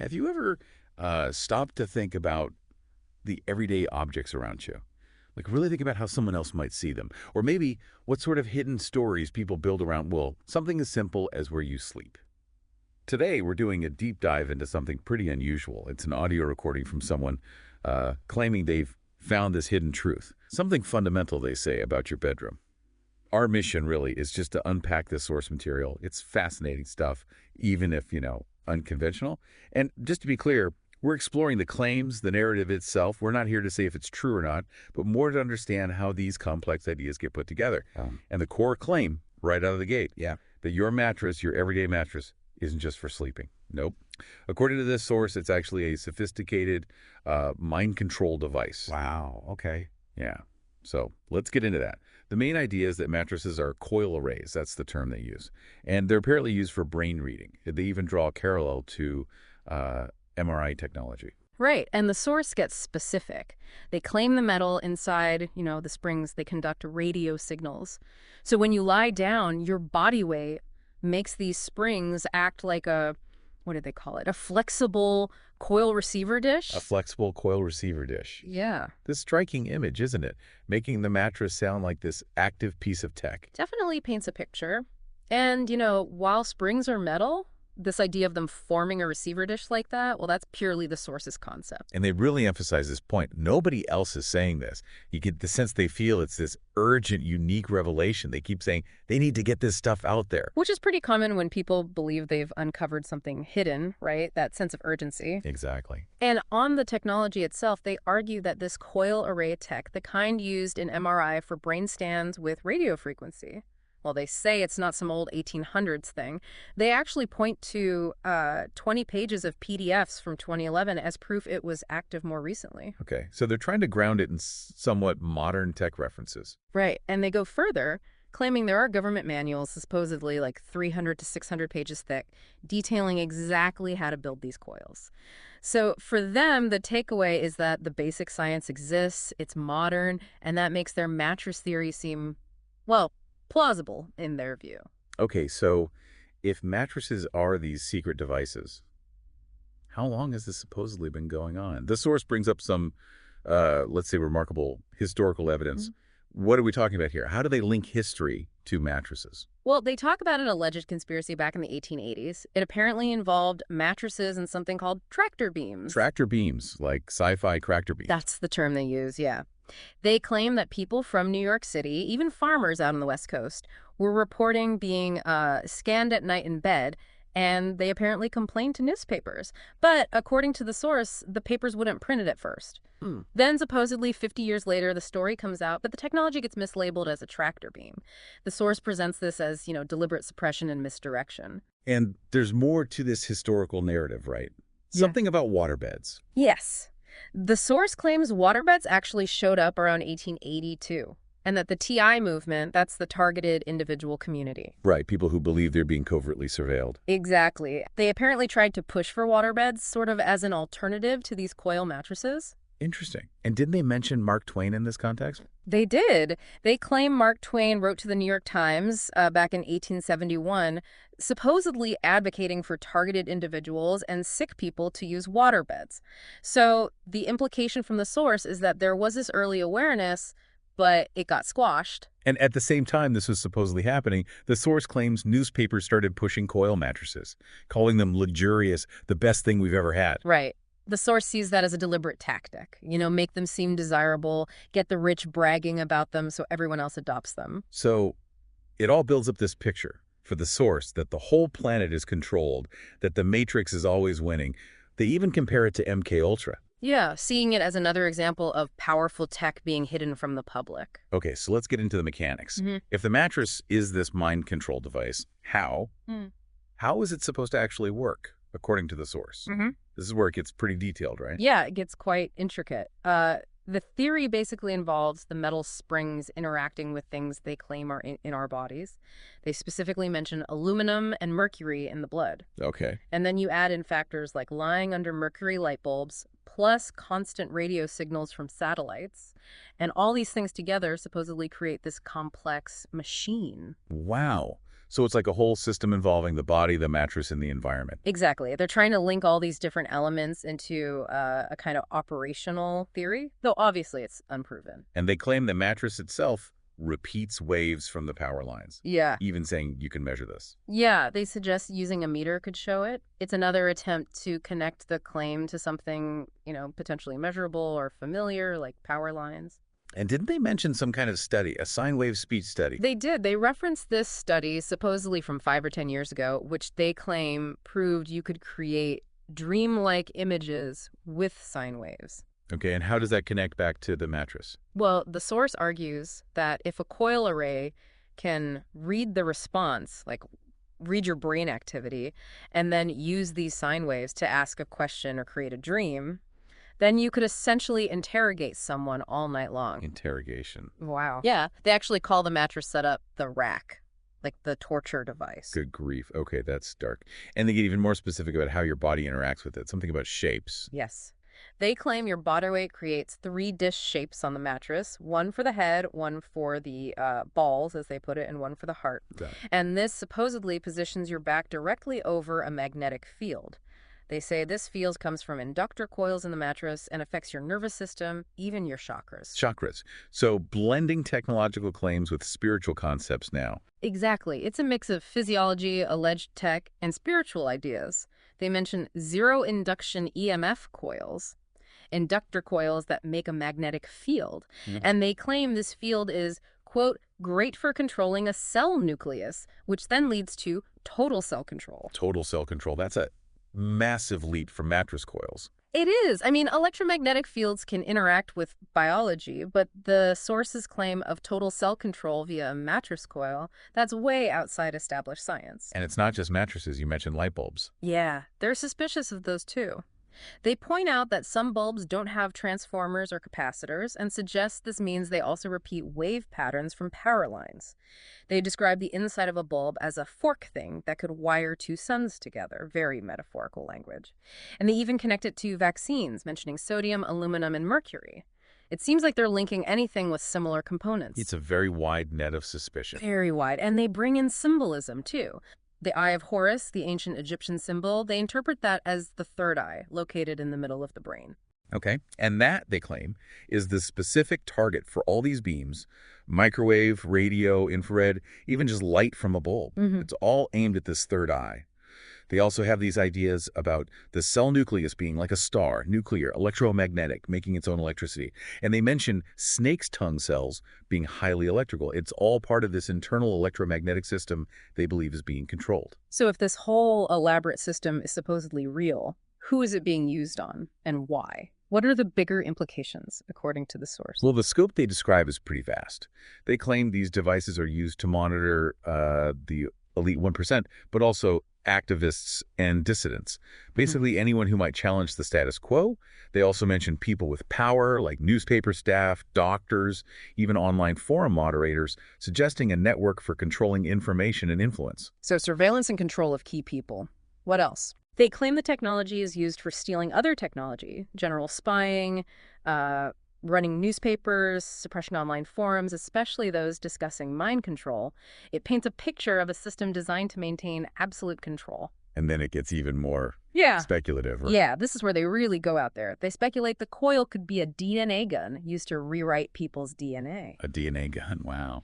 Have you ever stopped to think about the everyday objects around you? Like really think about how someone else might see them. Or maybe what sort of hidden stories people build around, well, something as simple as where you sleep. Today, we're doing a deep dive into something pretty unusual. It's an audio recording from someone claiming they've found this hidden truth. Something fundamental, they say, about your bedroom. Our mission really is just to unpack this source material. It's fascinating stuff, even if, unconventional. And just to be clear, we're exploring the claims, the narrative itself. We're not here to say if it's true or not, but more to understand how these complex ideas get put together. And the core claim, right out of the gate, that your mattress, your everyday mattress, isn't just for sleeping. Nope. According to this source, it's actually a sophisticated mind control device. Wow. Okay. Yeah. So let's get into that. The main idea is that mattresses are coil arrays. That's the term they use. And they're apparently used for brain reading. They even draw a parallel to MRI technology. Right, and the source gets specific. They claim the metal inside, the springs, they conduct radio signals. So when you lie down, your body weight makes these springs act like what do they call it? A flexible coil receiver dish? A flexible coil receiver dish. Yeah. This striking image, isn't it? Making the mattress sound like this active piece of tech. Definitely paints a picture. And, while springs are metal, this idea of them forming a receiver dish like that, well, that's purely the source's concept. And they really emphasize this point. Nobody else is saying this. You get the sense they feel it's this urgent, unique revelation. They keep saying they need to get this stuff out there. Which is pretty common when people believe they've uncovered something hidden, right? That sense of urgency. Exactly. And on the technology itself, they argue that this coil array tech, the kind used in MRI for brain scans with radio frequency, well, they say it's not some old 1800s thing. They actually point to 20 pages of PDFs from 2011 as proof it was active more recently. Okay, so they're trying to ground it in somewhat modern tech references. Right, and they go further, claiming there are government manuals, supposedly like 300 to 600 pages thick, detailing exactly how to build these coils. So for them, the takeaway is that the basic science exists, it's modern, and that makes their mattress theory seem, well, plausible in their view. Okay, so if mattresses are these secret devices, how long has this supposedly been going on? The source brings up some, let's say, remarkable historical evidence. What are we talking about here? How do they link history to mattresses? Well, they talk about an alleged conspiracy back in the 1880s. It apparently involved mattresses and something called tractor beams. Tractor beams, like sci-fi tractor beams. That's the term they use, yeah. They claim that people from New York City, even farmers out on the West Coast, were reporting being scanned at night in bed, and they apparently complained to newspapers. But according to the source, the papers wouldn't print it at first. Then supposedly 50 years later, the story comes out, but the technology gets mislabeled as a tractor beam. The source presents this as, deliberate suppression and misdirection. And there's more to this historical narrative, right? Something about waterbeds. Yes. The source claims waterbeds actually showed up around 1882, and that the TI movement, that's the targeted individual community. Right, people who believe they're being covertly surveilled. Exactly. They apparently tried to push for waterbeds sort of as an alternative to these coil mattresses. Interesting. And didn't they mention Mark Twain in this context? They did. They claim Mark Twain wrote to the New York Times back in 1871, supposedly advocating for targeted individuals and sick people to use waterbeds. So the implication from the source is that there was this early awareness, but it got squashed. And at the same time this was supposedly happening, the source claims newspapers started pushing coil mattresses, calling them luxurious, the best thing we've ever had. Right. The source sees that as a deliberate tactic, make them seem desirable, get the rich bragging about them so everyone else adopts them. So it all builds up this picture for the source that the whole planet is controlled, that the Matrix is always winning. They even compare it to MK Ultra. Yeah, seeing it as another example of powerful tech being hidden from the public. Okay, so let's get into the mechanics. If the mattress is this mind control device, how is it supposed to actually work, according to the source? This is where it gets pretty detailed, right? Yeah, it gets quite intricate. The theory basically involves the metal springs interacting with things they claim are in our bodies. They specifically mention aluminum and mercury in the blood. Okay. And then you add in factors like lying under mercury light bulbs, plus constant radio signals from satellites. And all these things together supposedly create this complex machine. Wow. So it's like a whole system involving the body, the mattress, and the environment. Exactly. They're trying to link all these different elements into a kind of operational theory, though obviously it's unproven. And they claim the mattress itself repeats waves from the power lines, Yeah. even saying you can measure this. Yeah, they suggest using a meter could show it. It's another attempt to connect the claim to something, potentially measurable or familiar, like power lines. And didn't they mention some kind of study, a sine wave speech study? They did. They referenced this study, supposedly from 5 or 10 years ago, which they claim proved you could create dreamlike images with sine waves. Okay, and how does that connect back to the mattress? Well, the source argues that if a coil array can read the response, like read your brain activity, and then use these sine waves to ask a question or create a dream, then you could essentially interrogate someone all night long. Interrogation. Wow. Yeah, they actually call the mattress setup the rack, like the torture device. Good grief. Okay, that's dark. And they get even more specific about how your body interacts with it. Something about shapes. Yes. They claim your body weight creates 3 dish shapes on the mattress, one for the head, one for the balls, as they put it, and one for the heart. Got it. And this supposedly positions your back directly over a magnetic field. They say this field comes from inductor coils in the mattress and affects your nervous system, even your chakras. Chakras. So blending technological claims with spiritual concepts now. Exactly. It's a mix of physiology, alleged tech, and spiritual ideas. They mention zero induction EMF coils, inductor coils that make a magnetic field. And they claim this field is, quote, great for controlling a cell nucleus, which then leads to total cell control. Total cell control. That's a massive leap from mattress coils. It is. I mean, electromagnetic fields can interact with biology, but the source's claim of total cell control via a mattress coil, that's way outside established science. And it's not just mattresses. You mentioned light bulbs. Yeah, they're suspicious of those too. They point out that some bulbs don't have transformers or capacitors and suggest this means they also repeat wave patterns from power lines. They describe the inside of a bulb as a fork thing that could wire 2 suns together, very metaphorical language. And they even connect it to vaccines, mentioning sodium, aluminum, and mercury. It seems like they're linking anything with similar components. It's a very wide net of suspicion. Very wide. And they bring in symbolism, too. The Eye of Horus, the ancient Egyptian symbol, they interpret that as the third eye, located in the middle of the brain. Okay. And that, they claim, is the specific target for all these beams, microwave, radio, infrared, even just light from a bulb. It's all aimed at this third eye. They also have these ideas about the cell nucleus being like a star, nuclear, electromagnetic, making its own electricity. And they mention snake's tongue cells being highly electrical. It's all part of this internal electromagnetic system they believe is being controlled. So if this whole elaborate system is supposedly real, who is it being used on and why? What are the bigger implications, according to the source? Well, the scope they describe is pretty vast. They claim these devices are used to monitor the elite 1%, but also activists and dissidents. Basically, anyone who might challenge the status quo. They also mention people with power, like newspaper staff, doctors, even online forum moderators, suggesting a network for controlling information and influence. So surveillance and control of key people. What else? They claim the technology is used for stealing other technology, general spying, running newspapers, suppressing online forums, especially those discussing mind control. It paints a picture of a system designed to maintain absolute control. And then it gets even more speculative. Yeah, this is where they really go out there. They speculate the coil could be a DNA gun used to rewrite people's DNA. A DNA gun, wow.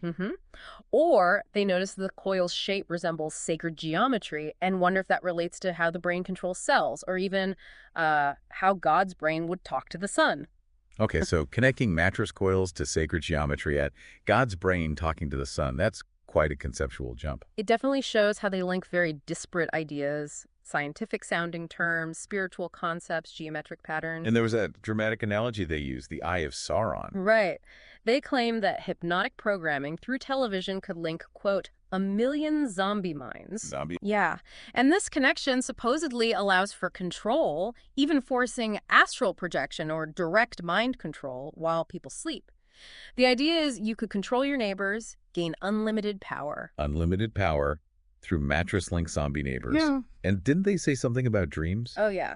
Or they notice the coil's shape resembles sacred geometry and wonder if that relates to how the brain controls cells, or even how God's brain would talk to the sun. Okay, so connecting mattress coils to sacred geometry at God's brain talking to the sun, that's quite a conceptual jump. It definitely shows how they link very disparate ideas, scientific-sounding terms, spiritual concepts, geometric patterns. And there was that dramatic analogy they used, the Eye of Sauron. Right. They claim that hypnotic programming through television could link, quote, 1 million zombie minds. Yeah. And this connection supposedly allows for control, even forcing astral projection or direct mind control while people sleep. The idea is you could control your neighbors, gain unlimited power. Unlimited power through mattress-linked zombie neighbors. Yeah. And didn't they say something about dreams? Oh, yeah.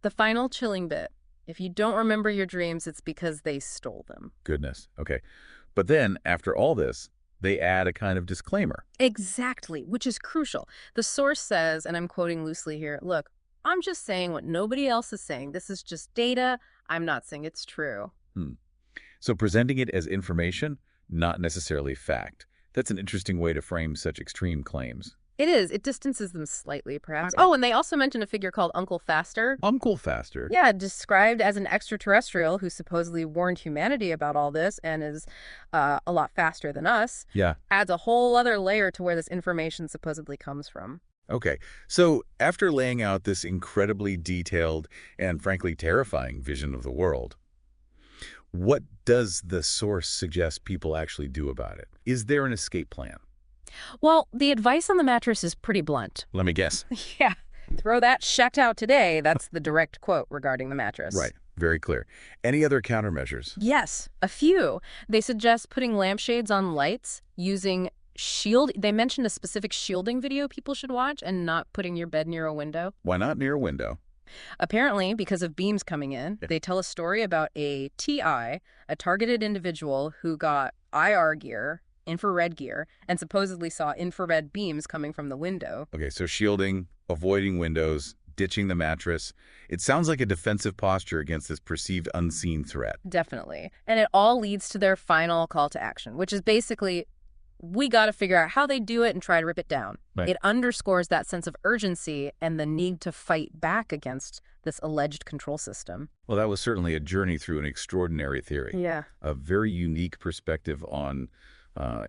The final chilling bit. If you don't remember your dreams, it's because they stole them. Goodness. Okay. But then, after all this, they add a kind of disclaimer. Exactly, which is crucial. The source says, and I'm quoting loosely here, look, I'm just saying what nobody else is saying. This is just data. I'm not saying it's true. Hmm. So presenting it as information, not necessarily fact. That's an interesting way to frame such extreme claims. It is. It distances them slightly, perhaps. Okay. Oh, and they also mention a figure called Uncle Faster. Uncle Faster. Yeah, described as an extraterrestrial who supposedly warned humanity about all this and is a lot faster than us. Yeah. Adds a whole other layer to where this information supposedly comes from. Okay. So after laying out this incredibly detailed and frankly terrifying vision of the world, what does the source suggest people actually do about it? Is there an escape plan? Well, the advice on the mattress is pretty blunt. Let me guess. Yeah. Throw that shat out today. That's the direct quote regarding the mattress. Right. Very clear. Any other countermeasures? Yes, a few. They suggest putting lampshades on lights, using shield. They mentioned a specific shielding video people should watch and not putting your bed near a window. Why not near a window? Apparently, because of beams coming in, they tell a story about a TI, a targeted individual who got IR gear, infrared gear, and supposedly saw infrared beams coming from the window. Okay, so shielding, avoiding windows, ditching the mattress. It sounds like a defensive posture against this perceived unseen threat. Definitely. And it all leads to their final call to action, which is basically, we got to figure out how they do it and try to rip it down. Right. It underscores that sense of urgency and the need to fight back against this alleged control system. Well, that was certainly a journey through an extraordinary theory. Yeah. A very unique perspective on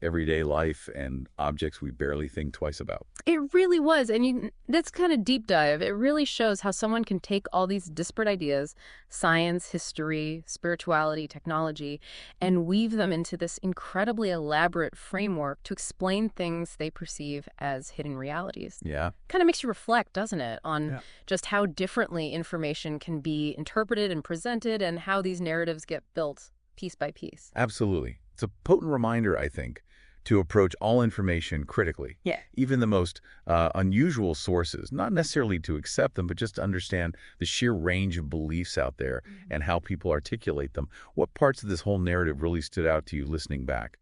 everyday life and objects we barely think twice about. It really was. And that's kind of deep dive. It really shows how someone can take all these disparate ideas, science, history, spirituality, technology, and weave them into this incredibly elaborate framework to explain things they perceive as hidden realities. Yeah. Kind of makes you reflect, doesn't it, on just how differently information can be interpreted and presented and how these narratives get built piece by piece. Absolutely. It's a potent reminder, I think, to approach all information critically. Yeah. Even the most unusual sources, not necessarily to accept them, but just to understand the sheer range of beliefs out there and how people articulate them. What parts of this whole narrative really stood out to you listening back?